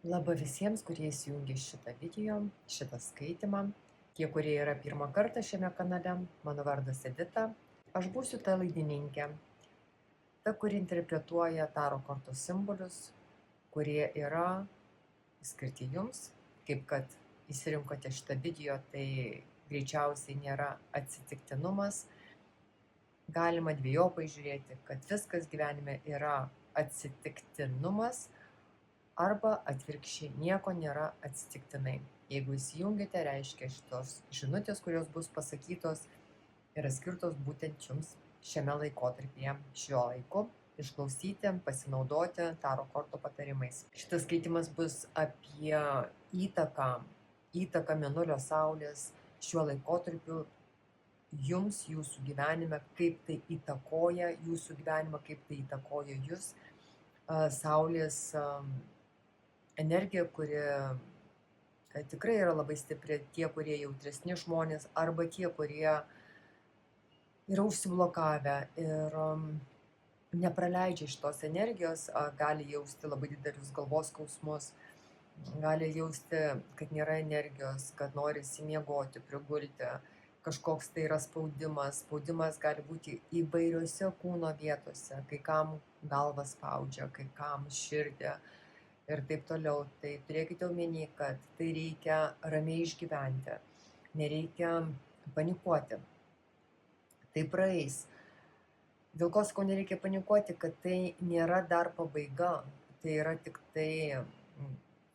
Laba visiems, kurie įsijungė šitą video, šitą skaitimą. Tie, kurie yra pirmą kartą šiame kanale, mano vardas Edita. Aš būsiu ta laidininkė, ta, kuri interpretuoja taro kortų simbolius, kurie yra skirti jums. Kaip kad įsirinkote šitą video, tai greičiausiai nėra atsitiktinumas. Galima dviejopai žiūrėti, kad viskas gyvenime yra atsitiktinumas, arba atvirkščiai, nieko nėra atsitiktinai. Jeigu įsijungite, reiškia šitos žinutės, kurios bus pasakytos, yra skirtos būtent jums šiame laikotarpyje, šiuo laiku, išklausyti, pasinaudoti taro kortų patarimais. Šitas skaitimas bus apie įtaką Mėnulio Saulės šiuo laikotarpiu jums, jūsų gyvenime, kaip tai įtakoja jūsų gyvenimą, kaip tai įtakoja jūs. Saulės energija, kuri tikrai yra labai stipri, tie, kurie jautresni žmonės, arba tie, kurie yra užsiblokavę ir nepraleidžia šitos energijos, gali jausti labai didelius galvos skausmus, gali jausti, kad nėra energijos, kad norisi miegoti, prigulti, kažkoks tai yra spaudimas. Spaudimas gali būti įvairiose kūno vietose, kai kam galvą spaudžia, kai kam širdį ir taip toliau. Tai turėkite omeny, kad tai reikia ramiai išgyventi, nereikia panikuoti. Tai praeis. Dėl ko sakau, nereikia panikuoti, kad tai nėra dar pabaiga, tai yra tik tai,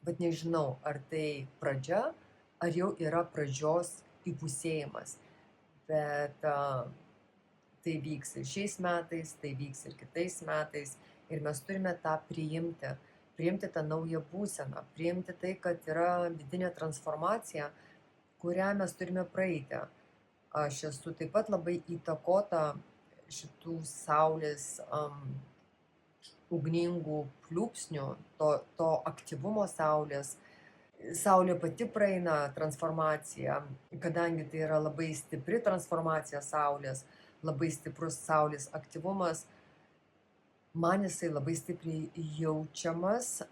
bet nežinau, ar tai pradžia, ar jau yra pradžios įpusėjimas. Bet tai vyks ir šiais metais, tai vyks ir kitais metais, ir mes turime tą priimti tą naują būseną, priimti tai, kad yra vidinė transformacija, kurią mes turime praeiti. Aš esu taip pat labai įtakota šitų saulės ugningų pliūpsnių, to aktyvumo saulės. Saulė pati praeina transformaciją, kadangi tai yra labai stipri transformacija saulės, labai stiprus saulės aktyvumas. Man jisai labai stipriai jaučiamas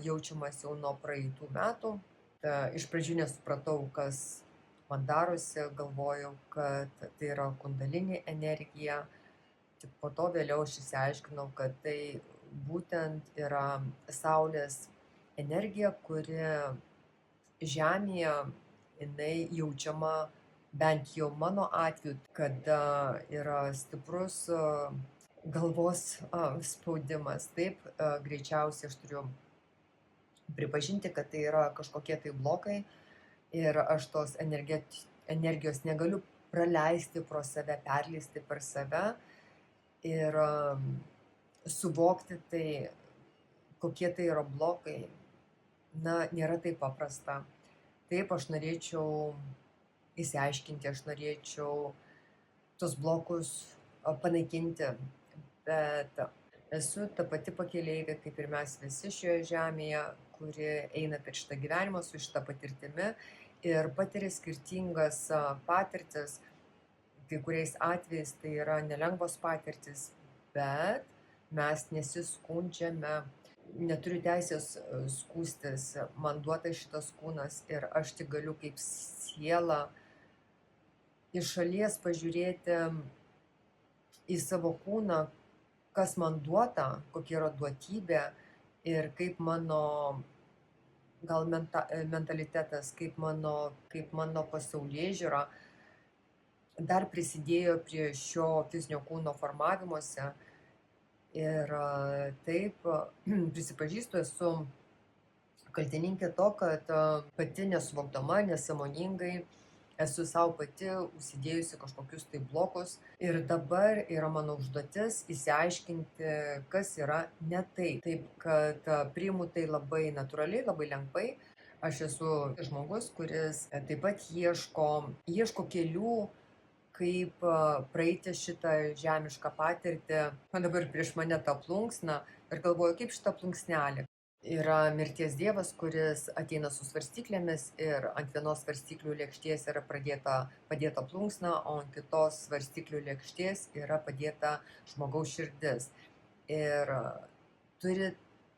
jau nuo praeitų metų. Iš pradžių nesupratau, kas man darosi, galvojau, kad tai yra kundalinė energija. Tik po to vėliau aš išsiaiškinau, kad tai būtent yra saulės energija, kuri Žemėje jinai jaučiama, bent jau mano atveju, kada yra stiprus galvos spaudimas. Taip, greičiausiai aš turiu pripažinti, kad tai yra kažkokie tai blokai ir aš tos energijos negaliu praleisti pro save, perleisti per save ir suvokti tai, kokie tai yra blokai. Nėra taip paprasta. Taip, aš norėčiau įsiaiškinti, aš norėčiau tos blokus panaikinti, bet esu ta pati pakeleivė, kaip ir mes visi šioje žemėje, kuri eina per šitą gyvenimą su šitą patirtimi ir patiria skirtingas patirtis. Kai kuriais atvejais tai yra nelengvos patirtis, bet mes nesiskundžiame. Neturiu teisės skųstis, man duotas šitas kūnas ir aš tik galiu kaip siela iš šalies pažiūrėti į savo kūną, kas man duota, kokia yra duotybė ir kaip mano gal mentalitetas, kaip mano pasaulėžiūra dar prisidėjo prie šio fizinio kūno formavimosi. Ir taip, prisipažįstu, esu kaltininkė to, kad pati nesuvokdama, nesąmoningai esu savo pati užsidėjusi kažkokius tai blokus. Ir dabar yra mano užduotis įsiaiškinti, kas yra ne taip. Taip, kad priimu tai labai natūraliai, labai lengvai. Aš esu žmogus, kuris taip pat ieško kelių, kaip praeiti šitą žemišką patirtį. Man dabar prieš mane ta plunksna ir galvoju, kaip šitą plunksnelį. Yra mirties dievas, kuris ateina su svarstyklėmis ir ant vienos svarstyklių lėkštės yra padėta plunksna, o ant kitos svarstyklių lėkštės yra padėta žmogaus širdis. Ir turi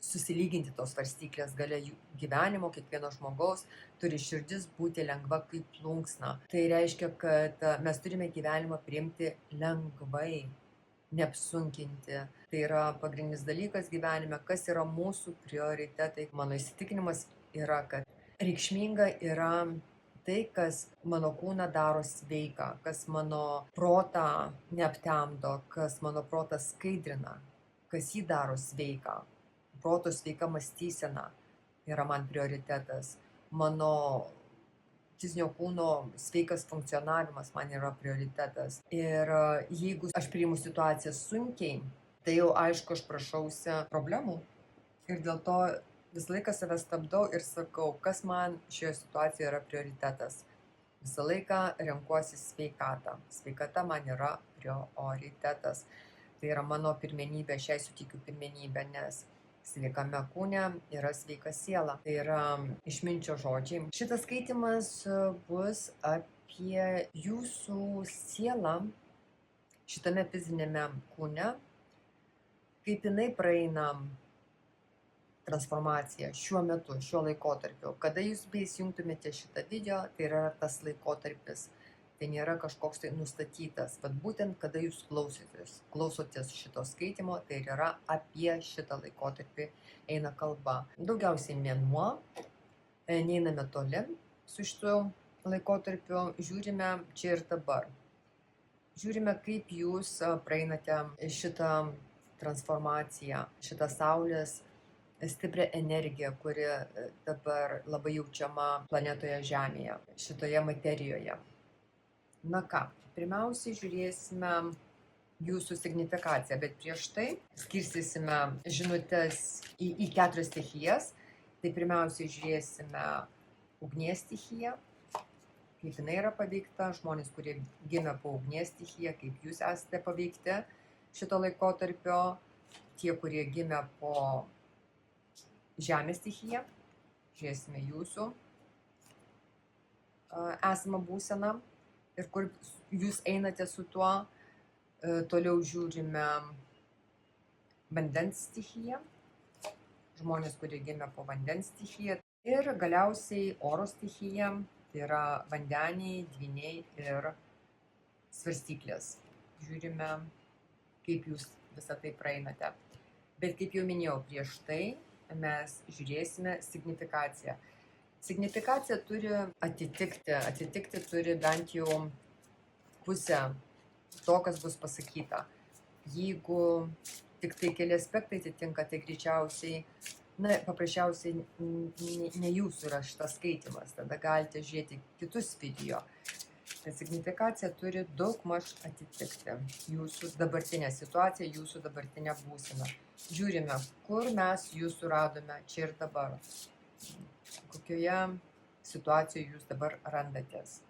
susilyginti tos svarstyklės gale gyvenimo, kiekvieno žmogaus turi širdis būti lengva kaip plunksna. Tai reiškia, kad mes turime gyvenimą priimti lengvai, neapsunkinti. Tai yra pagrindinis dalykas gyvenime, kas yra mūsų prioritetai. Mano įsitikinimas yra, kad reikšminga yra tai, kas mano kūną daro sveiką, kas mano protą neaptemdo, kas mano protą skaidrina, kas jį daro sveiką. Proto sveika mąstysena yra man prioritetas. Mano fizinio kūno sveikas funkcionavimas man yra prioritetas. Ir jeigu aš priimu situaciją sunkiai, tai jau aišku, aš prašausi problemų. Ir dėl to visą laiką save stabdau ir sakau, kas man šioje situacijoje yra prioritetas. Visą laiką renkuosi sveikatą. Sveikata man yra prioritetas. Tai yra mano pirmenybė, šiai sutikiu pirmenybę, nes sveikame kūne yra sveika siela. Tai yra išminčio žodžiai. Šitas skaitimas bus apie jūsų sielą šitame fizinėme kūne, kaip jinai praeina transformaciją šiuo metu, šiuo laikotarpiu. Kada jūs beįsijungtumėte šitą video, tai yra tas laikotarpis. Tai nėra kažkoks tai nustatytas, bet būtent kada jūs klausotės šito skaitimo, tai yra apie šitą laikotarpį eina kalba. Daugiausiai mėnuo, neiname toli su šitu laikotarpiu, žiūrime čia ir dabar. Žiūrime, kaip jūs praeinate šitą transformaciją, šitą saulės stiprią energiją, kuri dabar labai jaučiama planetoje Žemėje, šitoje materijoje. Na ką, pirmiausiai žiūrėsime jūsų signifikaciją, bet prieš tai skirstysime žinutes į 4 stichijas. Tai pirmiausiai žiūrėsime ugnies stichiją, kaip jinai yra paveikta, žmonės, kurie gimė po ugnies stichiją, kaip jūs esate paveikti šito laikotarpio, tie, kurie gimė po žemės stichiją, žiūrėsime jūsų esamą būseną. Ir kur jūs einate su tuo, toliau žiūrime vandens stichiją, žmonės, kurie gimė po vandens stichiją. Ir galiausiai oro stichija, tai yra vandeniai, dvyniai ir svarstyklės. Žiūrime, kaip jūs visą tai praeinate. Bet kaip jau minėjau prieš tai, mes žiūrėsime signifikaciją. Signifikacija turi atitikti turi bent jau pusę to, kas bus pasakyta. Jeigu tik tai keli aspektai atitinka, tai greičiausiai, paprasčiausiai ne jūsų yra šitas skaitimas, tada galite žiūrėti kitus video. Tai signifikacija turi daugmaž atitikti jūsų dabartinę situaciją, jūsų dabartinę būseną. Žiūrime, kur mes jūsų radome čia ir dabar. Kokioje situacijoje jūs dabar randatės,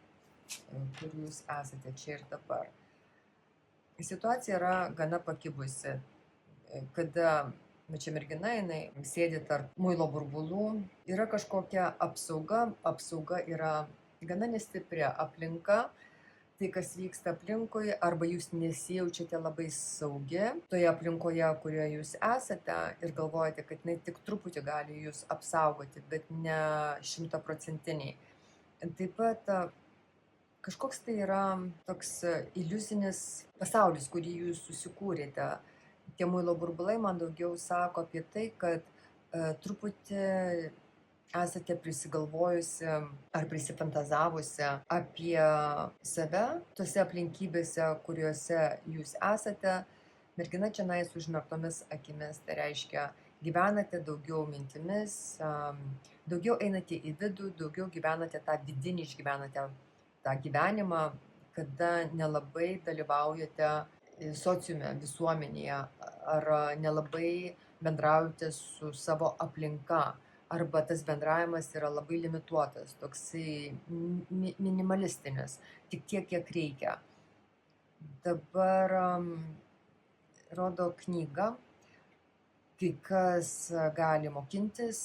kur jūs esate čia ir dabar. Situacija yra gana pakibusi, kada čia mergina, jinai sėdi tarp muilo burbulų, yra kažkokia apsauga yra gana nestipri aplinka, tai kas vyksta aplinkui, arba jūs nesijaučiate labai saugi toje aplinkoje, kurioje jūs esate ir galvojate, kad jinai tik truputį gali jūs apsaugoti, bet ne 100%. Taip pat kažkoks tai yra toks iliuzinis pasaulis, kurį jūs susikūrėte. Tie muilo burbulai man daugiau sako apie tai, kad truputį esate prisigalvojusi ar prisifantazavusi apie save tose aplinkybėse, kuriuose jūs esate. Mergina čianais užmerktomis akimis, tai reiškia, gyvenate daugiau mintimis, daugiau einate į vidų, daugiau gyvenate tą vidinį, išgyvenate tą gyvenimą, kada nelabai dalyvaujate sociume, visuomenėje, ar nelabai bendraujate su savo aplinka. Arba tas bendravimas yra labai limituotas, toksai minimalistinis, tik tiek, kiek reikia. Dabar rodo knyga, kai kas gali mokintis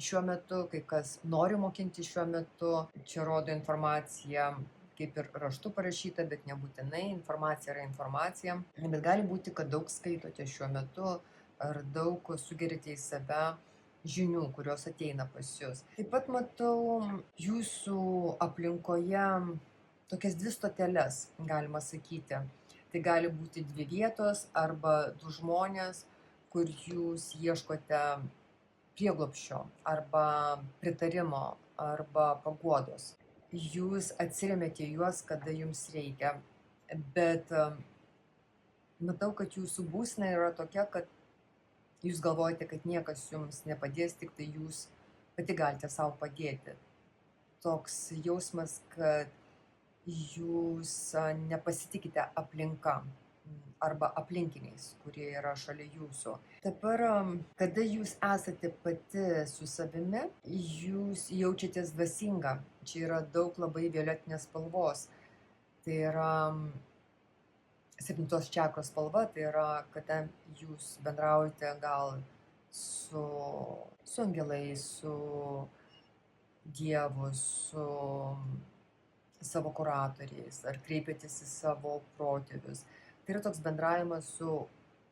šiuo metu, kai kas nori mokintis šiuo metu. Čia rodo informaciją, kaip ir raštu parašyta, bet nebūtinai informacija yra informacija. Bet gali būti, kad daug skaitote šiuo metu, ar daug sugeriate į save žinių, kurios ateina pas jūs. Taip pat matau jūsų aplinkoje tokias dvi stoteles, galima sakyti. Tai gali būti dvi vietos arba du žmonės, kur jūs ieškote prieglobsčio arba pritarimo arba paguodos. Jūs atsiremiate juos, kada jums reikia, bet matau, kad jūsų būsena yra tokia, kad jūs galvojate, kad niekas jums nepadės, tik tai jūs pati galite savo padėti. Toks jausmas, kad jūs nepasitikite aplinka arba aplinkiniais, kurie yra šalia jūsų. Dabar, kada jūs esate pati su savimi, jūs jaučiatės dvasinga. Čia yra daug labai violetinės spalvos. Tai yra 7 čakros spalva, tai yra, kada jūs bendraujate gal su angelais, su Dievu, su savo kuratoriais, ar kreipiatės į savo protėvius. Tai yra toks bendravimas su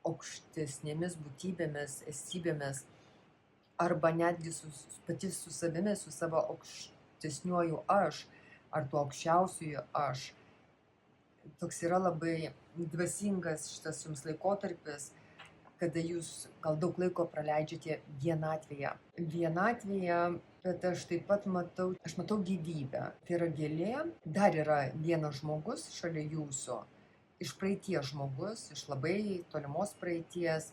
aukštesnėmis būtybėmis, esybėmis, arba netgi pati su savimi, su savo aukštesniuoju aš, ar tuo aukščiausiuoju aš. Toks yra labai dvasingas šitas jums laikotarpis, kada jūs gal daug laiko praleidžiate vienatvėje. Vienatvėje, bet aš taip pat matau gyvybę. Tai yra gėlė, dar yra vienas žmogus šalia jūsų, iš praeities žmogus, iš labai tolimos praeities,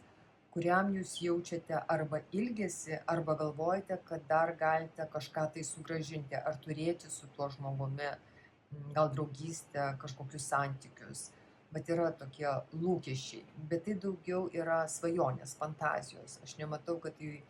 kuriam jūs jaučiate arba ilgesį, arba galvojate, kad dar galite kažką tai sugrąžinti, ar turėti su tuo žmogumi, gal draugystę, kažkokius santykius, bet yra tokie lūkesčiai, bet tai daugiau yra svajonės, fantazijos. Aš nematau, kad tai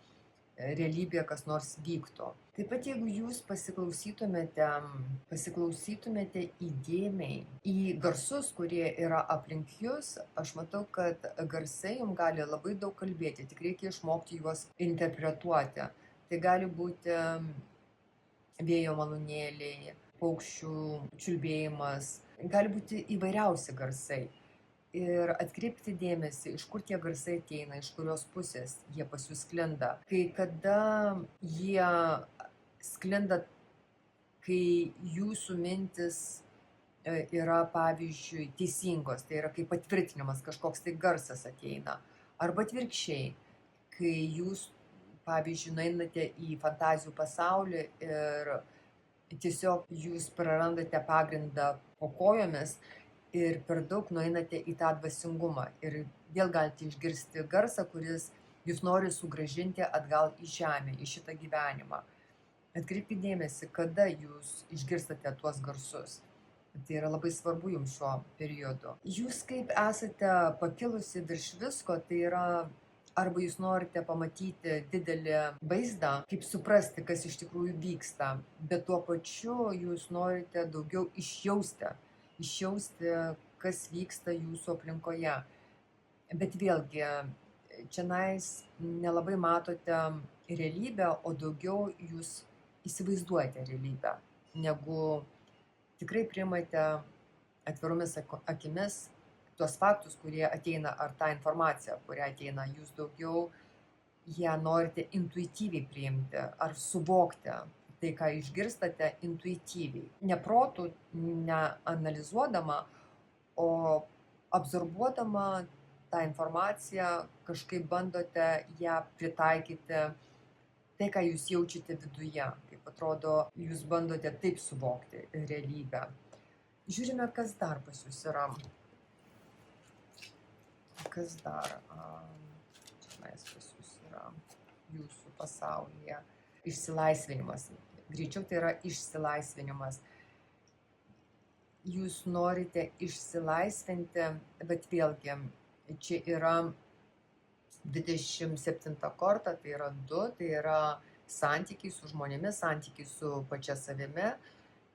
realybėje kas nors vyktų. Taip pat jeigu jūs pasiklausytumėte įdėmiai į garsus, kurie yra aplink jūs, aš matau, kad garsai jums gali labai daug kalbėti, tik reikia išmokti juos interpretuoti. Tai gali būti vėjo malūnėliai, paukščių čiulbėjimas, gali būti įvairiausi garsai. Ir atkreipti dėmesį, iš kur tie garsai ateina, iš kurios pusės jie pas jūs sklinda. Kai kada jie sklinda, kai jūsų mintis yra, pavyzdžiui, teisingos, tai yra kaip patvirtinimas, kažkoks tai garsas ateina. Arba atvirkščiai, kai jūs, pavyzdžiui, nueinate į fantazijų pasaulį ir tiesiog jūs prarandate pagrindą po kojomis ir per daug nueinate į tą dvasingumą. Ir vėl galite išgirsti garsą, kuris jūs nori sugrąžinti atgal į žemę, į šitą gyvenimą. Atkreipkite dėmesį, kada jūs išgirstate tuos garsus. Tai yra labai svarbu jums šiuo periodu. Jūs kaip esate pakilusi virš visko, tai yra arba jūs norite pamatyti didelį vaizdą, kaip suprasti, kas iš tikrųjų vyksta, bet tuo pačiu jūs norite daugiau išjausti, kas vyksta jūsų aplinkoje. Bet vėlgi, čionais nelabai matote realybę, o daugiau jūs įsivaizduojate realybę, negu tikrai priimate atviromis akimis tuos faktus, kurie ateina, ar tą informaciją, kurią ateina, jūs daugiau ją norite intuityviai priimti, ar suvokti tai, ką išgirstate intuityviai. Ne protu, ne analizuodama, o absorbuodama tą informaciją, kažkaip bandote ją pritaikyti tai, ką jūs jaučiate viduje. Kaip atrodo, jūs bandote taip suvokti realybę. Žiūrime, kas dar pas jūs yra. Kas dar pas jūs yra jūsų pasaulyje? Išsilaisvinimas. Greičiau tai yra išsilaisvinimas. Jūs norite išsilaisvinti, bet vėlgi, čia yra 27 korta, tai yra 2, tai yra santykiai su žmonėmis, santykiai su pačia savimi,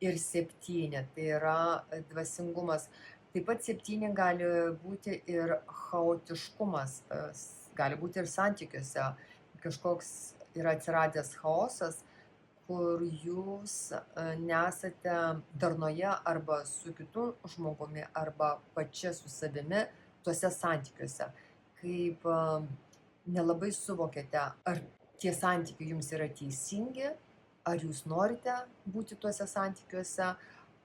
ir 7, tai yra dvasingumas. Taip pat 7 gali būti ir chaotiškumas, gali būti ir santykiuose. Kažkoks yra atsiradęs chaosas, kur jūs nesate darnoje arba su kitu žmogumi, arba pačia su savimi tuose santykiuose. Kaip nelabai suvokiate, ar tie santykiai jums yra teisingi, ar jūs norite būti tuose santykiuose,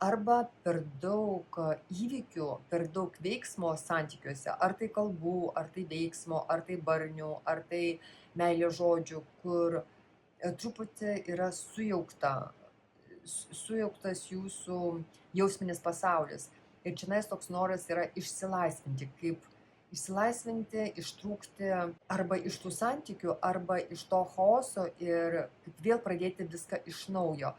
arba per daug įvykių, per daug veiksmo santykiuose, ar tai kalbų, ar tai veiksmo, ar tai barnių, ar tai meilės žodžių, kur truputį yra sujauktas jūsų jausminis pasaulis. Ir čionais toks noras yra išsilaisvinti, ištrūkti arba iš tų santykių, arba iš to chaoso ir vėl pradėti viską iš naujo.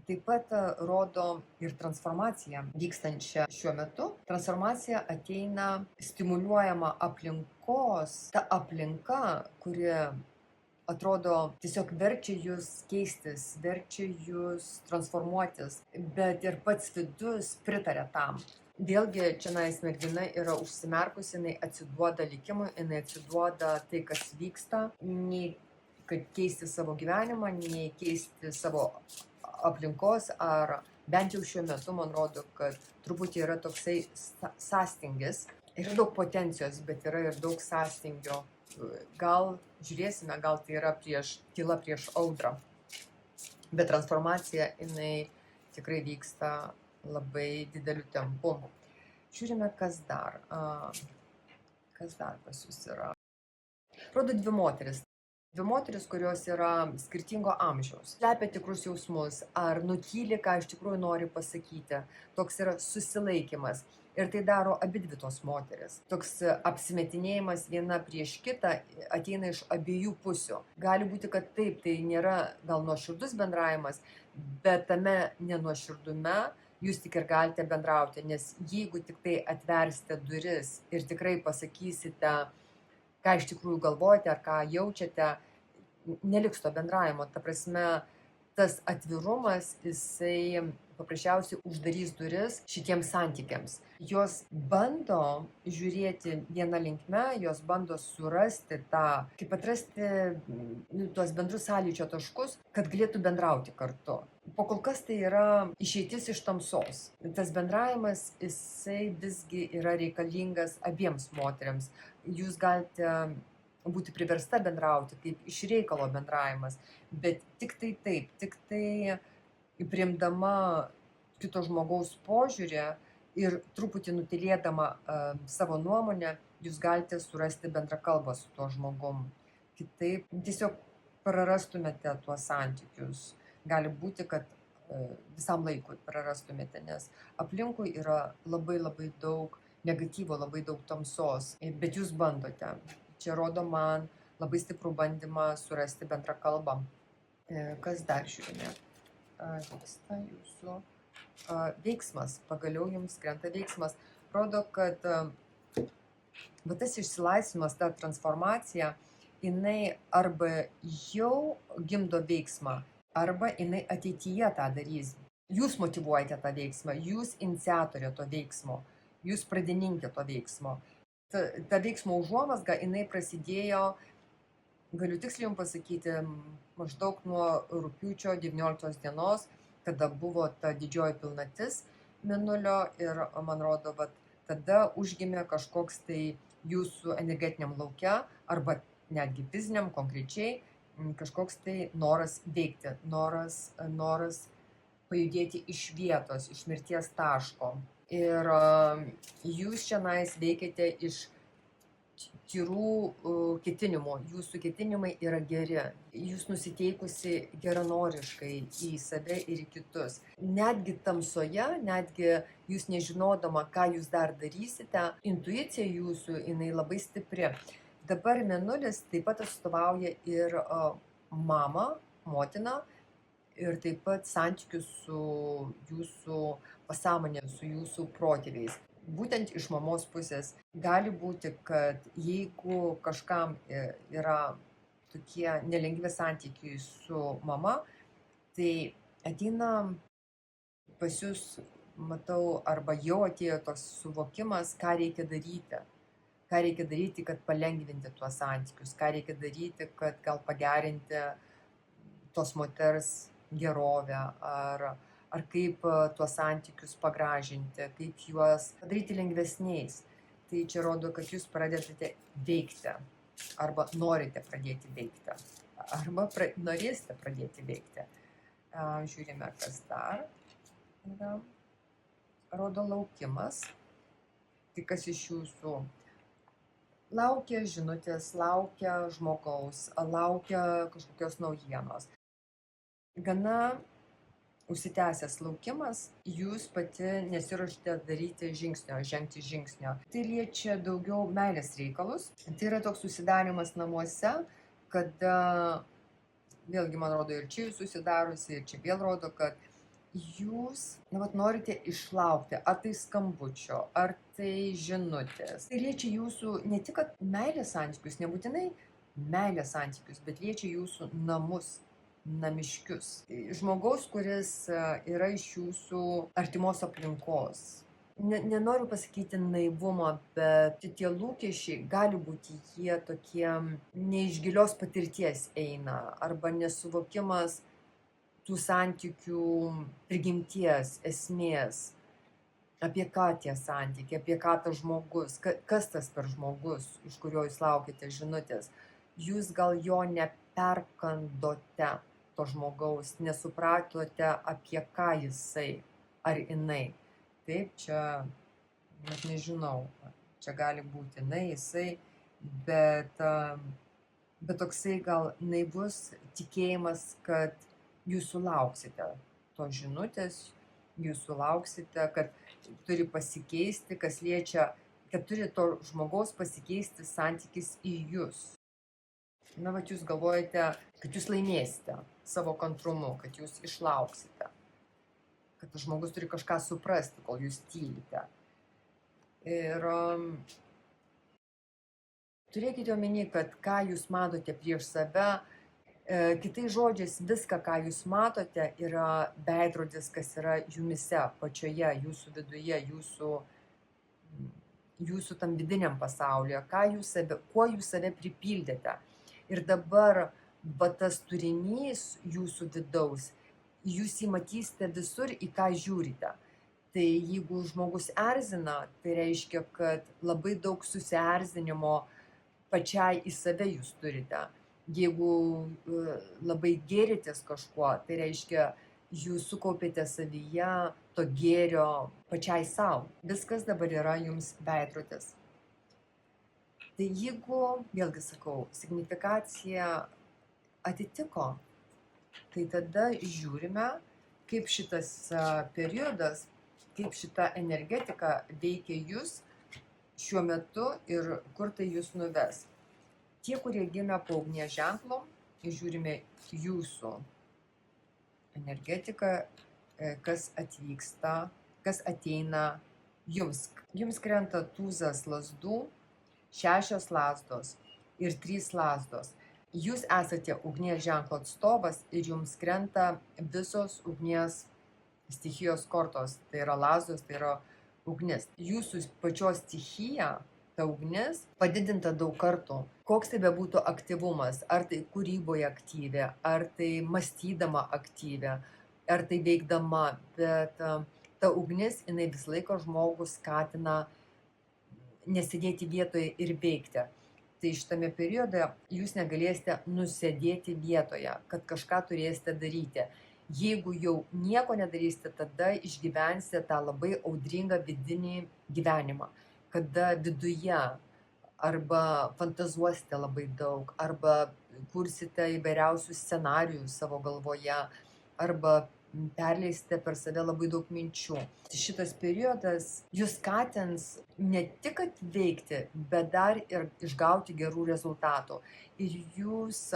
Taip pat rodo ir transformacija vykstančia šiuo metu. Transformacija ateina stimuliuojama aplinkos, ta aplinka, kuri atrodo tiesiog verčia jūs keistis, verčia jūs transformuotis, bet ir pats vidus pritarė tam. Vėlgi, čionais mergina yra užsimerkusi, jinai atsiduoda likimui, jinai atsiduoda tai, kas vyksta, nei kad keisti savo gyvenimą, nei keisti savo aplinkos, ar bent jau šiuo metu, man rodo, kad truputį yra toksai sąstingis. Yra daug potencijos, bet yra ir daug sąstingio. Gal žiūrėsime, gal tai yra tyla prieš audrą. Bet transformacija, jinai tikrai vyksta labai dideliu tempu. Žiūrime, kas dar. Kas dar pas jūs yra. Rodo dvi moteris. Dvi moteris, kurios yra skirtingo amžiaus. Slepia tikrus jausmus, ar nutyli, ką iš tikrųjų nori pasakyti. Toks yra susilaikimas. Ir tai daro abidvi tos moteris. Toks apsimetinėjimas viena prieš kitą ateina iš abiejų pusių. Gali būti, kad taip, tai nėra gal nuoširdus bendravimas, bet tame nenuoširdume jūs tik ir galite bendrauti, nes jeigu tik tai atversite duris ir tikrai pasakysite, ką iš tikrųjų galvojate ar ką jaučiate, neliks to bendravimo. Ta prasme, tas atvirumas, jisai paprasčiausiai uždarys duris šitiems santykiams. Jos bando žiūrėti vieną linkme, jos bando surasti kaip atrasti tuos bendrus sąlyčio taškus, kad galėtų bendrauti kartu. Po kol kas tai yra išeitis iš tamsos. Tas bendravimas, jisai visgi yra reikalingas abiems moteriams. Jūs galite būti priversta bendrauti, kaip iš reikalo bendravimas, bet tik tai priimdama kito žmogaus požiūrį ir truputį nutylėdama savo nuomonę, jūs galite surasti bendrą kalbą su tuo žmogum. Kitaip tiesiog prarastumėte tuos santykius. Gali būti, kad visam laikui prarastumėte, nes aplinkui yra labai daug negatyvo, labai daug tamsos, bet jūs bandote. Čia rodo man labai stiprų bandymą surasti bendrą kalbą. Kas dar žiūrime? Vyksta jūsų veiksmas, pagaliau jums krenta veiksmas. Rodo, kad tas išsilaisvinimas, ta transformacija, jinai arba jau gimdo veiksmą, arba jinai ateityje tą darys. Jūs motyvuojate tą veiksmą, jūs iniciatorė to veiksmo, jūs pradininkė to veiksmo. Ta veiksmo užuomazga, jinai prasidėjo, galiu tiksliai jums pasakyti, maždaug nuo rugpjūčio 19 dienos, kada buvo ta didžioji pilnatis mėnulio ir, man rodo, tada užgimė kažkoks tai jūsų energetiniam lauke, arba netgi fiziniam konkrečiai, kažkoks tai noras veikti, noras pajudėti iš vietos, iš mirties taško. Ir jūs šiandien veikiate iš tyrų ketinimų. Jūsų ketinimai yra geri. Jūs nusiteikusi geranoriškai į save ir į kitus. Netgi tamsoje, netgi jūs nežinodama, ką jūs dar darysite, intuicija jūsų, jinai labai stipri. Dabar mėnulis taip pat atstovauja ir mamą, motiną, ir taip pat santykius su jūsų pasąmonė, su jūsų protėviais. Būtent iš mamos pusės gali būti, kad jeigu kažkam yra tokie nelengvi santykiai su mama, tai ateina pas jūs, matau, arba jau atėjo toks suvokimas, ką reikia daryti. Ką reikia daryti, kad palengvinti tuos santykius, ką reikia daryti, kad gal pagerinti tos moters gerovę, ar kaip tuos santykius pagražinti, kaip juos padaryti lengvesniais. Tai čia rodo, kad jūs pradedate veikti. arba norite pradėti veikti, arba norėsite pradėti veikti. Žiūrime, kas dar yra. Rodo laukimas. Tai kas iš jūsų laukia žinutės, laukia žmogaus, laukia kažkokios naujienos. Gana užsitęsęs laukimas, jūs pati nesiruošite daryti žingsnio, žengti žingsnio. Tai liečia daugiau meilės reikalus. Tai yra toks susidarimas namuose, kada, vėlgi man rodo ir čia jūs susidarusi, ir čia vėl rodo, kad jūs norite išlaukti, ar tai skambučio, ar tai žinutės. Tai liečia jūsų ne tik meilės santykius, nebūtinai meilės santykius, bet liečia jūsų namus, namiškius. Žmogaus, kuris yra iš jūsų artimos aplinkos. Nenoriu pasakyti naivumo, bet tie lūkesčiai gali būti jie tokie ne iš gilios patirties eina, arba nesuvokimas tų santykių prigimties, esmės, apie ką tie santykiai, apie ką tas žmogus, kas tas per žmogus, iš kurio jūs laukite žinutės. Jūs gal jo neperkandote, to žmogaus, nesupratote, apie ką jisai ar jinai. Taip, čia, net nežinau, čia gali būti jinai, jisai, bet toksai gal naivus tikėjimas, kad jūs sulauksite to žinutės, jūs sulauksite, kad turi pasikeisti, kas liečia, kad turi to žmogaus pasikeisti santykis į jūs. Jūs galvojate, kad jūs laimėsite savo kantrumu, kad jūs išlauksite, kad žmogus turi kažką suprasti, kol jūs tylite. Ir turėkite omeny, kad ką jūs matote prieš save, kitais žodžiais, viską, ką jūs matote, yra veidrodis, kas yra jumise, pačioje, jūsų viduje, jūsų tam vidiniam pasaulyje, kuo jūs save pripildėte. Ir dabar tas turinys jūsų vidaus, jūs jį matysite visur, į ką žiūrite. Tai jeigu žmogus erzina, tai reiškia, kad labai daug susierzinimo pačiai į save jūs turite. Jeigu labai gėritės kažkuo, tai reiškia, jūs sukaupėte savyje to gėrio pačiai savo. Viskas dabar yra jums veidrodis. Tai jeigu, vėlgi sakau, signifikacija atitiko, tai tada žiūrime, kaip šitas periodas, kaip šita energetika veikia jūs šiuo metu ir kur tai jūs nuves. Tie, kurie gimė po ugnies ženklo, žiūrime jūsų energetiką, kas atvyksta, kas ateina jums. Jums krenta tūzas lazdų, 6 lazdos ir 3 lazdos. Jūs esate ugnies ženklo atstovas ir jums krenta visos ugnies stichijos kortos. Tai yra lazdos, tai yra ugnis. Jūsų pačios stichija, ta ugnis, padidinta daug kartų. Koks tai bebūtų aktyvumas, ar tai kūryboje aktyvi, ar tai mąstydama aktyvi, ar tai veikdama, bet ta ugnis, jinai visą laiką žmogų skatina nesėdėti vietoje ir veikti. Tai šitame periode jūs negalėsite nusėdėti vietoje, kad kažką turėsite daryti. Jeigu jau nieko nedarysite, tada išgyvensite tą labai audringą vidinį gyvenimą, kada viduje arba fantazuosite labai daug, arba kursite įvairiausius scenarijus savo galvoje, arba perleisite per save labai daug minčių. Šitas periodas jūs skatins ne tik veikti, bet dar ir išgauti gerų rezultatų. Ir jūs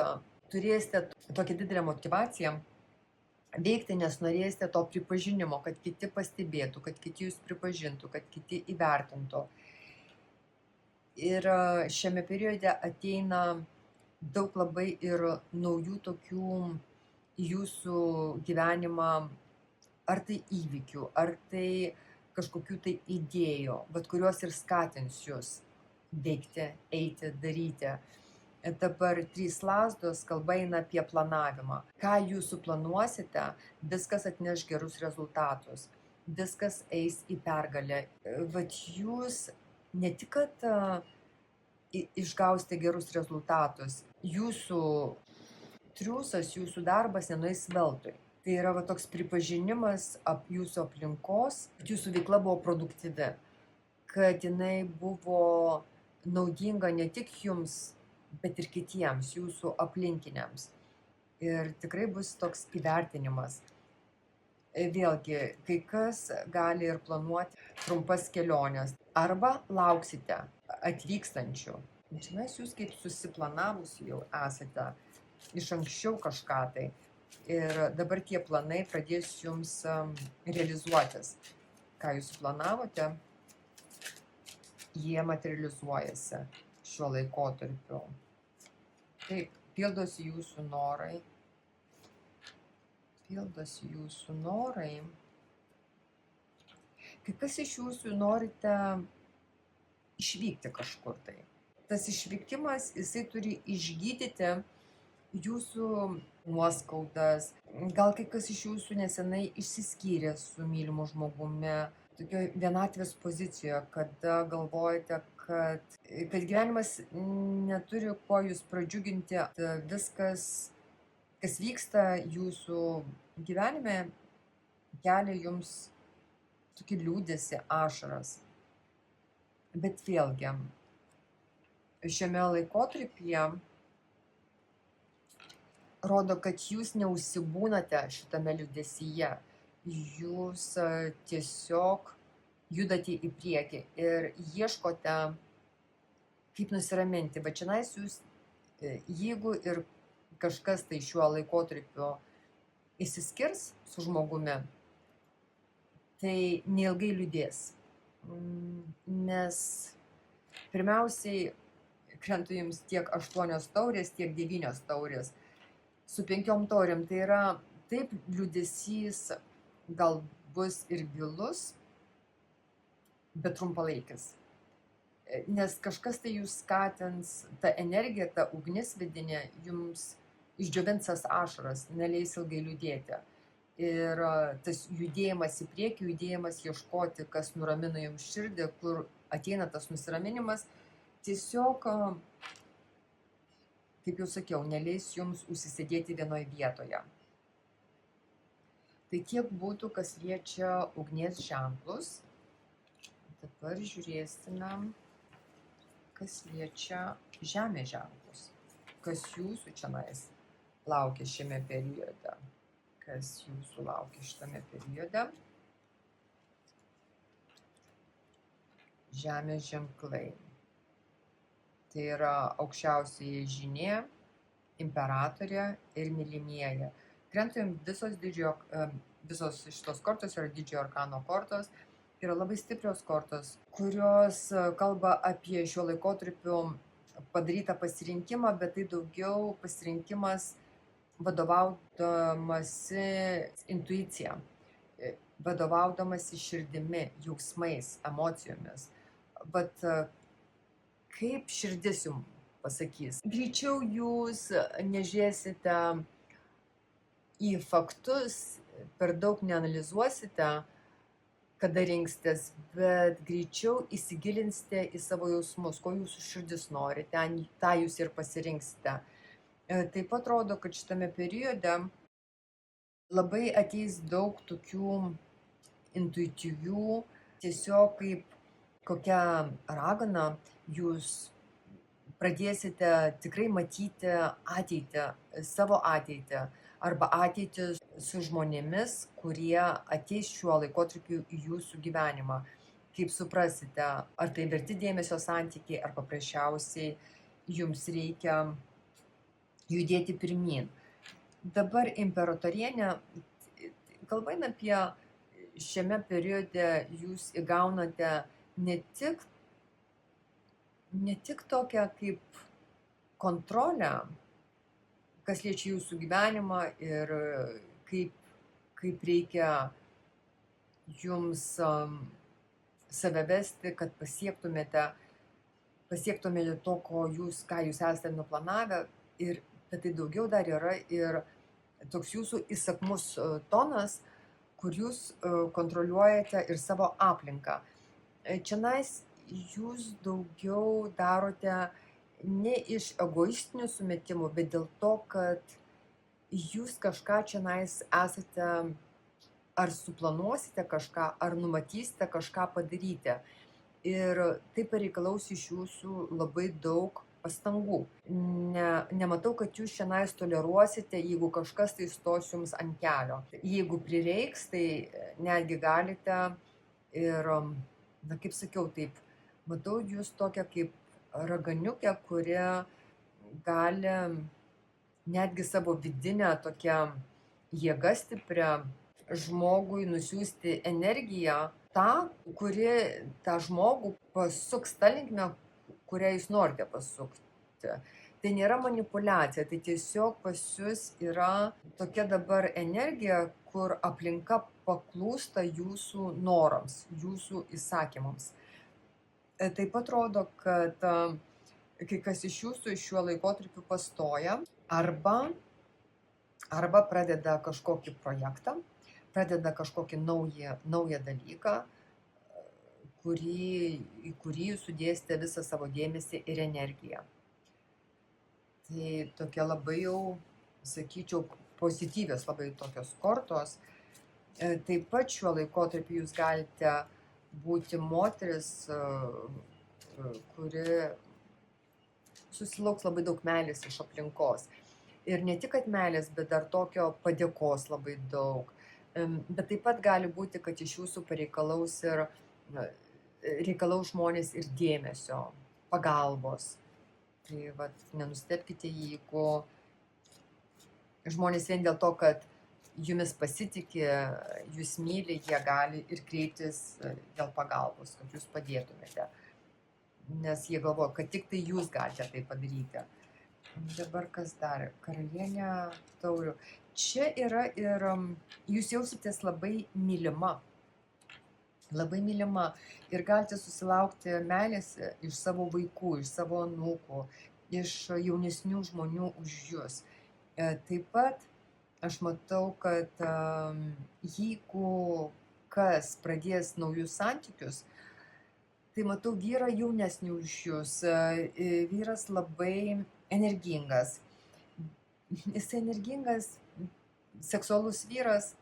turėsite tokią didelę motyvaciją veikti, nes norėsite to pripažinimo, kad kiti pastebėtų, kad kiti jūs pripažintų, kad kiti įvertintų. Ir šiame periode ateina daug labai ir naujų tokių jūsų gyvenimą, ar tai įvykių, ar tai kažkokių tai idėjų, bet kurios ir skatins jūs veikti, eiti, daryti. Dabar 3 lazdos kalba eina apie planavimą. Ką jūs suplanuosite, viskas atneš gerus rezultatus, viskas eis į pergalę. Vat jūs ne tik, kad išgausite gerus rezultatus. Jūsų triūsas, jūsų darbas nenueis veltui. Tai yra toks pripažinimas jūsų aplinkos, kad jūsų veikla buvo produktyvi, kad jinai buvo naudinga ne tik jums, bet ir kitiems, jūsų aplinkiniams. Ir tikrai bus toks įvertinimas. Vėlgi, kai kas gali ir planuoti trumpas keliones arba lauksite atvykstančių. Žinai, jūs kaip susiplanavus jau esate iš anksčiau kažką tai. Ir dabar tie planai pradės jums realizuotis. Ką jūs planavote, jie materializuojasi šiuo laikotarpiu. Taip, pildosi jūsų norai. Pildosi jūsų norai. Kai kas iš jūsų norite išvykti kažkur tai. Tas išvykimas, jisai turi išgydyti jūsų nuoskaudas. Gal kai kas iš jūsų nesenai išsiskyrė su mylimu žmogumi, tokioje vienatvės pozicijoje, kada galvojate, kad gyvenimas neturi kuo jūs pradžiuginti. Viskas, kas vyksta jūsų gyvenime, kelia jums tokį liūdesį, ašaras. Bet vėlgi, šiame laikotarpyje rodo, kad jūs neužsibūnate šitame liūdesyje. Jūs tiesiog judate į priekį ir ieškote, kaip nusiraminti. Bet šiandien jūs, jeigu ir kažkas tai šiuo laikotarpiu išsiskirs su žmogumi, tai neilgai liūdės. Nes pirmiausiai krenta jums tiek 8 taurės, tiek 9 taurės. Su 5 taurėm tai yra taip liūdesys gal bus ir gilus, bet trumpalaikis. Nes kažkas tai jūs skatins, ta energija, ta ugnis vidinė jums išdžiovins tas ašaras, neleis ilgai liūdėti. Ir tas judėjimas į priekį, judėjimas ieškoti, kas nuramina jums širdį, kur ateina tas nusiraminimas, tiesiog, kaip jau sakiau, neleis jums užsisėdėti vienoje vietoje. Tai tiek būtų, kas liečia ugnies ženklus. Dabar žiūrėsime, kas liečia žemės ženklus. Kas jūsų čionais laukia šiame periode. Kas jūsų laukia šitame periode. Žemės ženklai. Tai yra aukščiausioji žinė, imperatorė ir mylimieji. Krenta visos šitos kortos yra didžiojo arkano kortos. Tai yra labai stiprios kortos, kurios kalba apie šiuo laikotarpiu padarytą pasirinkimą, bet tai daugiau pasirinkimas vadovaudamasi intuicija, vadovaudamasi širdimi, jausmais, emocijomis. Bet kaip širdis jums pasakys? Greičiau jūs nežiūrėsite į faktus, per daug neanalizuosite, kada rinksitės, bet greičiau įsigilinsite į savo jausmus, ko jūsų širdis nori, tą jūs ir pasirinksite. Taip pat rodo, kad šitame periode labai ateis daug tokių intuityvių, tiesiog kaip kokia ragana, jūs pradėsite tikrai matyti ateitį, savo ateitį, arba ateitį su žmonėmis, kurie ateis šiuo laikotarpiu į jūsų gyvenimą. Kaip suprasite, ar tai verti dėmesio santykiai, ar paprasčiausiai jums reikia judėti pirmyn. Dabar imperatorienė, kalba eina apie šiame periode jūs įgaunate ne tik tokią kaip kontrolę, kas liečia jūsų gyvenimą ir kaip reikia jums save vesti, kad pasiektumėte to, ką jūs esate nuplanavę. Bet tai daugiau dar yra ir toks jūsų įsakmus tonas, kur jūs kontroliuojate ir savo aplinką. Čianais jūs daugiau darote ne iš egoistinių sumetimų, bet dėl to, kad jūs kažką čionais esate, ar suplanuosite kažką, ar numatysite kažką padaryti. Ir tai pareikalaus iš jūsų labai daug pastangų. Nematau, kad jūs čionais toleruosite, jeigu kažkas tai stos jums ant kelio. Jeigu prireiks, tai netgi galite ir, na kaip sakiau, taip, matau jūs tokią kaip raganiukę, kuri gali netgi savo vidinę tokią jėgą stiprią žmogui nusiųsti energiją, tą, kuri tą žmogų pasuks ta linkme, kurią jūs norite pasukti. Tai nėra manipuliacija, tai tiesiog pas jūs yra tokia dabar energija, kur aplinka paklūsta jūsų norams, jūsų įsakymams. Taip pat rodo, kad kai kas iš jūsų šiuo laikotarpiu pastoja arba pradeda kažkokį projektą, pradeda kažkokį naują dalyką, į kurį jūs sudėsite visą savo dėmesį ir energiją. Tai tokia labai jau, sakyčiau, pozityvios labai tokios kortos. Taip pat šiuo laikotarpiu jūs galite būti moteris, kuri susilauks labai daug meilės iš aplinkos. Ir ne tik kad meilės, bet dar tokio padėkos labai daug. Bet taip pat gali būti, kad iš jūsų reikalaus žmonės ir dėmesio, pagalbos. Tai nenustebkite, jeigu žmonės vien dėl to, kad jumis pasitikė, jūs myli, jie gali ir kreiptis dėl pagalbos, kad jūs padėtumėte. Nes jie galvoja, kad tik tai jūs galite tai padaryti. Dabar kas dar? Karalienė taurių. Čia yra ir jūs jausitės labai mylima. Labai mylima. Ir galite susilaukti meilės iš savo vaikų, iš savo anūkų, iš jaunesnių žmonių už jūs. Taip pat aš matau, kad jeigu kas pradės naujus santykius, tai matau vyrą jaunesnį už jūs. Vyras labai energingas. Jis energingas, seksualus vyras,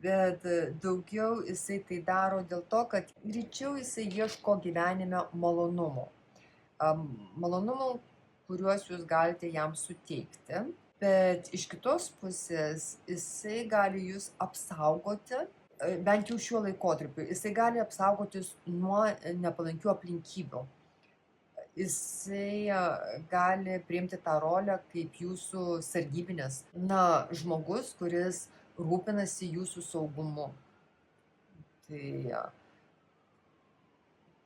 bet daugiau jisai tai daro dėl to, kad greičiau jisai ieško gyvenime malonumų. Malonumų, kuriuos jūs galite jam suteikti. Bet iš kitos pusės jisai gali jūs apsaugoti, bent jau šiuo laikotarpiu, jisai gali apsaugoti nuo nepalankių aplinkybių. Jisai gali priimti tą rolę kaip jūsų sargybinis, žmogus, kuris rūpinasi jūsų saugumu.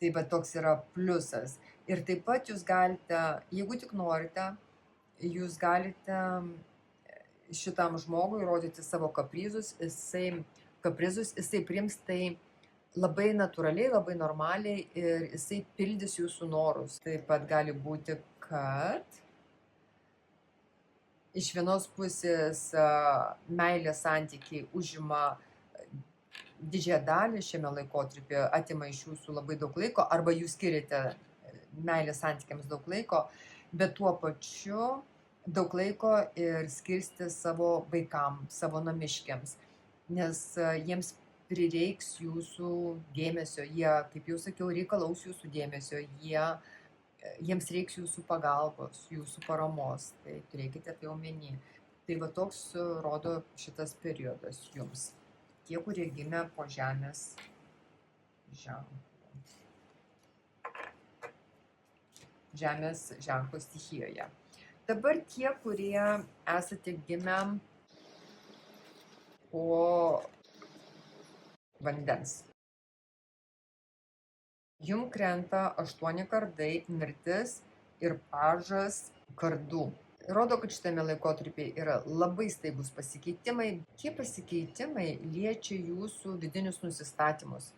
Tai toks yra pliusas. Ir taip pat jūs galite, jeigu tik norite, jūs galite šitam žmogui rodyti savo kaprizus, jisai priims tai labai natūraliai, labai normaliai ir jisai pildys jūsų norus. Taip pat gali būti, kad iš vienos pusės meilės santykiai užima didžiąją dalį šiame laikotarpyje, atima iš jūsų labai daug laiko, arba jūs skiriate meilės santykiams daug laiko, bet tuo pačiu daug laiko ir skirsti savo vaikams, savo namiškiams, nes jiems prireiks jūsų dėmesio, jie, kaip jau sakiau, reikalaus jūsų dėmesio, jiems reiks jūsų pagalbos, jūsų paramos, tai turėkite tai omeny. Tai toks rodo šitas periodas jums, tie, kurie gimė po žemės ženklo stichijoje. Dabar tie, kurie esate gimę po vandens. Jum krenta 8 kardai, mirtis ir pažas kardų. Rodo, kad šitame laikotarpyje yra labai staigus pasikeitimai. Tie pasikeitimai liečia jūsų vidinius nusistatymus,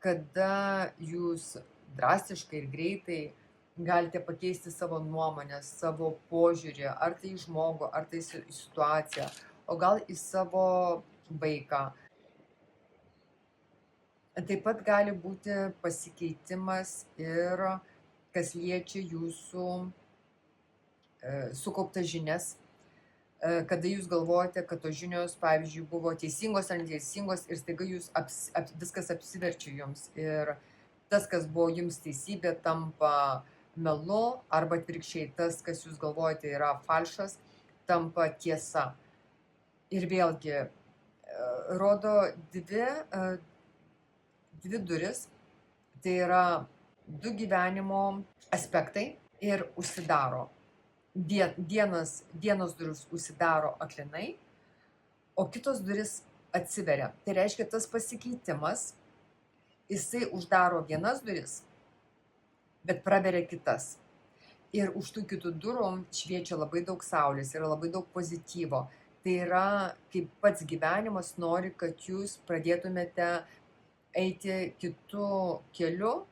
kada jūs drastiškai ir greitai galite pakeisti savo nuomonę, savo požiūrį, ar tai į žmogų, ar tai į situaciją, o gal į savo vaiką. Taip pat gali būti pasikeitimas ir kas liečia jūsų sukauptas žinias, kada jūs galvojate, kad tos žinios, pavyzdžiui, buvo teisingos ar neteisingos ir staiga viskas apsiverčia jums. Ir tas, kas buvo jums teisybė, tampa melu, arba atvirkščiai, tas, kas jūs galvojate yra falšas, tampa tiesa. Ir vėlgi rodo dvi duris, tai yra du gyvenimo aspektai ir užsidaro. Vienos durys užsidaro aklinai, o kitos durys atsiveria. Tai reiškia, tas pasikeitimas, jisai uždaro vienas duris, bet praveria kitas. Ir už tų kitų durų šviečia labai daug saulės, yra labai daug pozityvo. Tai yra, kaip pats gyvenimas nori, kad jūs pradėtumėte eiti kitu keliu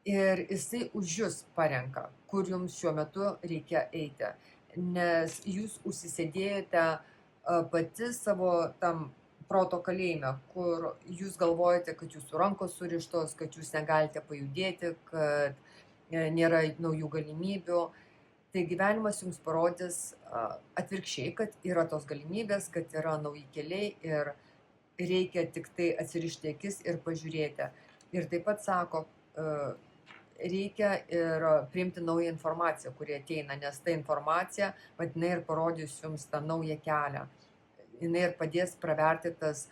ir jisai už jūs parenka, kur jums šiuo metu reikia eiti. Nes jūs užsisėdėjote pati savo tam proto kalėjime, kur jūs galvojate, kad jūsų rankos surištos, kad jūs negalite pajudėti, kad nėra naujų galimybių. Tai gyvenimas jums parodys atvirkščiai, kad yra tos galimybės, kad yra nauji keliai ir reikia tik tai atsirišti akis ir pažiūrėti. Ir taip pat sako, reikia ir priimti naują informaciją, kuri ateina, nes ta informacija, jinai ir parodys jums tą naują kelią. Jinai ir padės praverti tas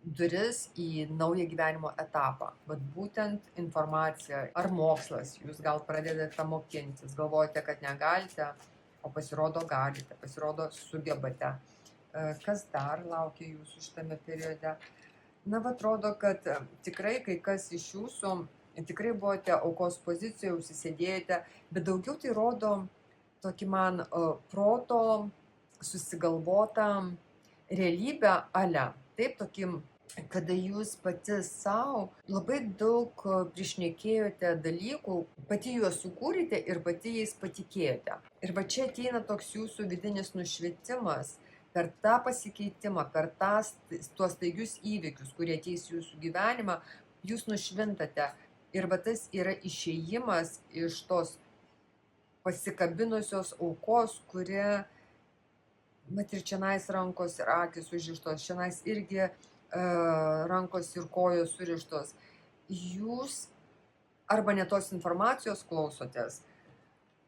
duris į naują gyvenimo etapą. Vat būtent informacija ar mokslas, jūs gal pradedate mokintis, galvojate, kad negalite, o pasirodo galite, pasirodo sugebate. Kas dar laukia jūsų šitame periode? Na, atrodo, kad tikrai kai kas iš jūsų tikrai buvote aukos pozicijoje, užsisėdėjote, bet daugiau tai rodo tokį man proto susigalvotą realybę ale. Taip, tokim, kada jūs pati savo labai daug prišnekėjote dalykų, pati juos sukūrėte ir pati jais patikėjote. Ir va čia ateina toks jūsų vidinis nušvitimas per tą pasikeitimą, per tuos staigius įvykius, kurie ateis jūsų gyvenimą, jūs nušvintate. Ir va tas yra išėjimas iš tos pasikabinusios aukos, kurie mat ir čionais rankos ir akys surištos, čionais irgi rankos ir kojos surištos. Jūs arba ne tos informacijos klausotės,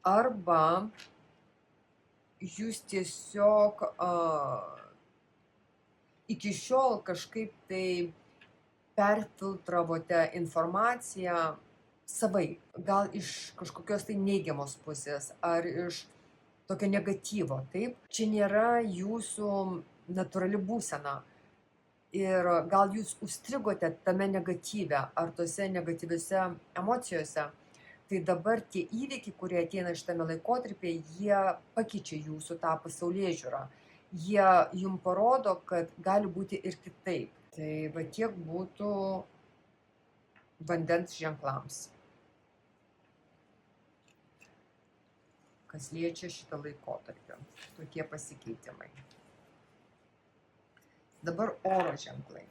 arba jūs tiesiog iki šiol kažkaip tai perfiltravote informaciją savaip, gal iš kažkokios tai neigiamos pusės ar iš tokio negatyvo, taip? Čia nėra jūsų natūrali būsena. Ir gal jūs užstrigote tame negatyve ar tose negatyviuose emocijose. Tai dabar tie įvykiai, kurie ateina šitame laikotarpyje, jie pakeičia jūsų tą pasaulėžiūrą. Jie jums parodo, kad gali būti ir kitaip. Tai va tiek būtų vandens ženklams, kas liečia šitą laikotarpį. Tokie pasikeitimai. Dabar oro ženklai.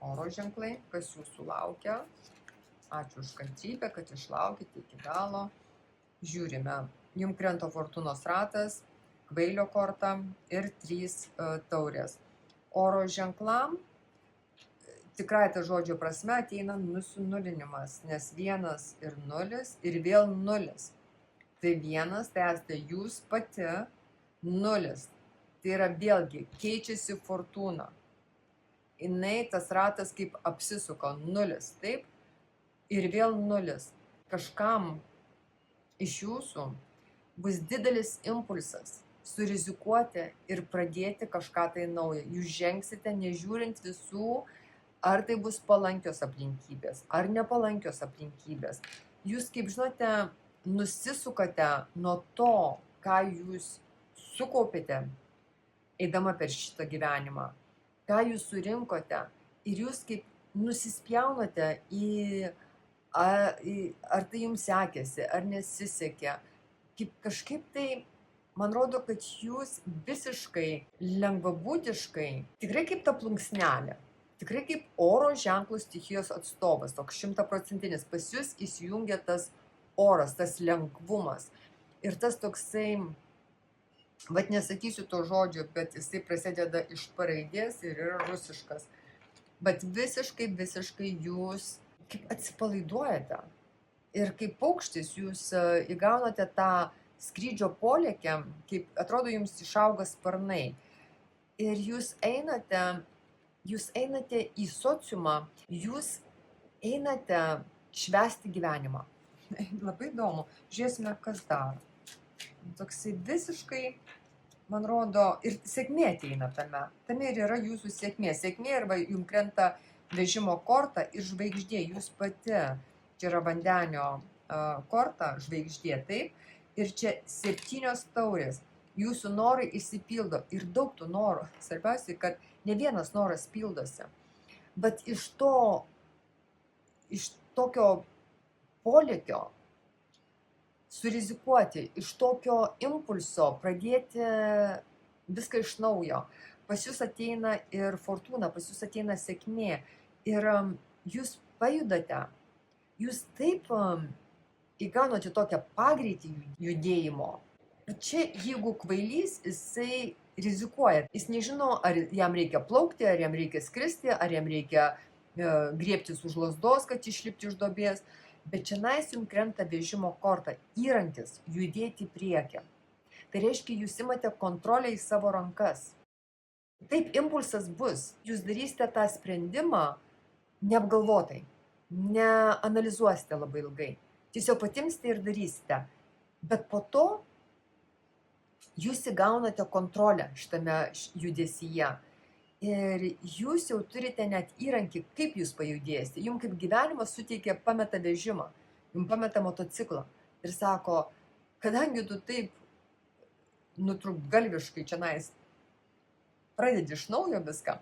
Oro ženklai, kas jūsų laukia. Ačiū už kantrybę, kad išlaukite iki galo. Žiūrime. Jums krenta fortūnos ratas, kvailio korta ir 3 taurės. Oro ženklam, tikrai ta žodžio prasme, ateina nusinulinimas, nes 1 ir 0 ir vėl 0. Tai 1, tai esate jūs pati, 0. Tai yra vėlgi keičiasi fortūna. Jinai tas ratas kaip apsisuka, 0, taip? Ir vėl 0. Kažkam iš jūsų bus didelis impulsas surizikuoti ir pradėti kažką tai naujo. Jūs žengsite nežiūrint visų, ar tai bus palankios aplinkybės, ar nepalankios aplinkybės. Jūs, kaip žinote, nusisukate nuo to, ką jūs sukaupėte, eidama per šitą gyvenimą, ką jūs surinkote, ir jūs kaip nusispjaunate į ar tai jums sekėsi, ar nesisekė. Kaip kažkaip tai, man rodo, kad jūs visiškai lengvabūdiškai, tikrai kaip ta plunksnelė, tikrai kaip oro ženklų stichijos atstovas, toks 100%, pas jūs įsijungia tas oras, tas lengvumas. Ir tas toksai, vat nesakysiu to žodžio, bet jisai prasideda iš P raidės ir yra rusiškas. Bet visiškai jūs kaip atsipalaiduojate. Ir kaip paukštis jūs įgaunate tą skrydžio polėkį, kaip atrodo jums išauga sparnai. Ir jūs einate į sociumą, jūs einate švęsti gyvenimą. Labai įdomu. Žiūrėsime, kas dar. Toksai visiškai, man rodo, ir sėkmė ateina tame. Tame ir yra jūsų sėkmė. Sėkmė arba jums krenta vežimo korta ir žvaigždė. Jūs pati, čia yra vandenio korta, žvaigždė, taip. Ir čia 7 taurės. Jūsų norai išsipildo. Ir daug tų norų. Svarbiausia, kad ne vienas noras pildosi. Bet iš tokio polėkio surizikuoti, iš tokio impulso pradėti viską iš naujo. Pas jūs ateina ir fortūna, pas jūs ateina sėkmė. Ir jūs pajudate, jūs taip įgaunate tokią pagreitį judėjimo. Čia jeigu kvailys, jisai rizikuoja. Jis nežino, ar jam reikia plaukti, ar jam reikia skristi, ar jam reikia griebtis už lazdos, kad išlipti iš duobės. Bet čionais jums krenta vežimo korta, įrankis judėti į priekį. Tai reiškia, jūs imate kontrolę į savo rankas. Taip, impulsas bus. Jūs darysite tą sprendimą neapgalvotai, neanalizuosite labai ilgai. Tiesiog patimsite ir darysite. Bet po to jūs įgaunate kontrolę šitame judesyje. Ir jūs jau turite net įrankį, kaip jūs pajudėsite. Jums kaip gyvenimas suteikia, pameta vežimą, jums pameta motociklą. Ir sako, kadangi tu taip nutrūktgalviškai čionais pradedi iš naujo viską,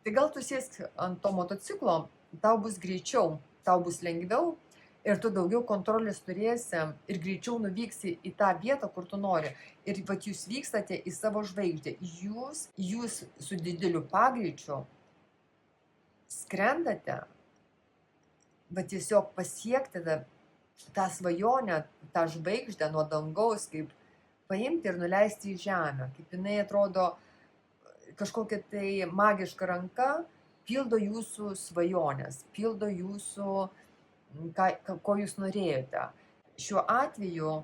tai gal tu sėsk ant to motociklo, tau bus greičiau, tau bus lengviau ir tu daugiau kontrolės turėsi ir greičiau nuvyksi į tą vietą, kur tu nori. Ir vat jūs vykstate į savo žvaigždę. Jūs su dideliu pagreičiu skrendate, bet tiesiog pasiekti tą svajonę, tą žvaigždę nuo dangaus, kaip paimti ir nuleisti į žemę. Kaip jinai atrodo kažkokia tai magiška ranka, pildo jūsų svajonės, pildo jūsų, ko jūs norėjote. Šiuo atveju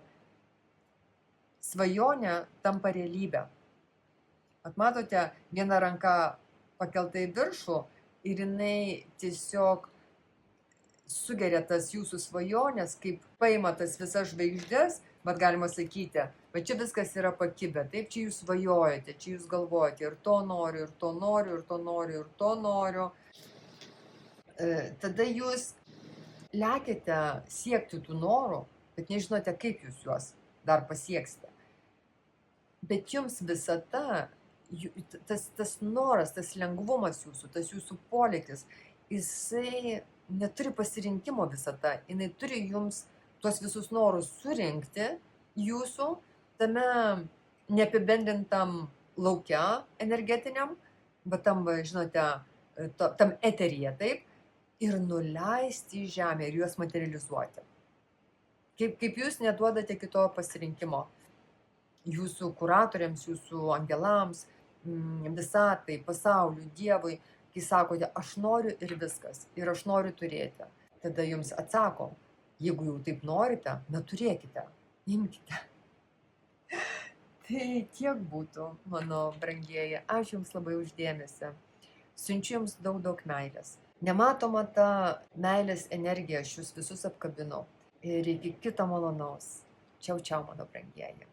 svajonė tampa realybė. Matote, viena ranka pakelta į viršų ir jinai tiesiog sugeria tas jūsų svajonės, kaip paima tas visas žvaigždės, bet galima sakyti, bet čia viskas yra pakibę, taip čia jūs svajojate, čia jūs galvojate, ir to noriu, ir to noriu, ir to noriu, ir to noriu. Tada jūs lekiate siekti tų norų, bet nežinote, kaip jūs juos dar pasieksite. Bet jums visata, tas noras, tas lengvumas jūsų, tas jūsų polėkis, jisai neturi pasirinkimo visata, jinai turi jums tuos visus norus surinkti jūsų tame neapibendrintam lauke energetiniam, bet tam, žinote, tam eteryje, taip, ir nuleisti į žemę ir juos materializuoti. Kaip jūs neduodate kito pasirinkimo jūsų kuratoriams, jūsų angelams, visatai, pasauliui, Dievui, kai sakote, aš noriu ir viskas, ir aš noriu turėti. Tada jums atsako, jeigu jau taip norite, neturėkite, imkite. Tai tiek būtų, mano brangieji. Ačiū jums labai už dėmesį. Siunčiu jums daug meilės. Nematoma ta meilės energija, aš jūs visus apkabinau. Ir iki kito malonaus. Čiau, mano brangieji.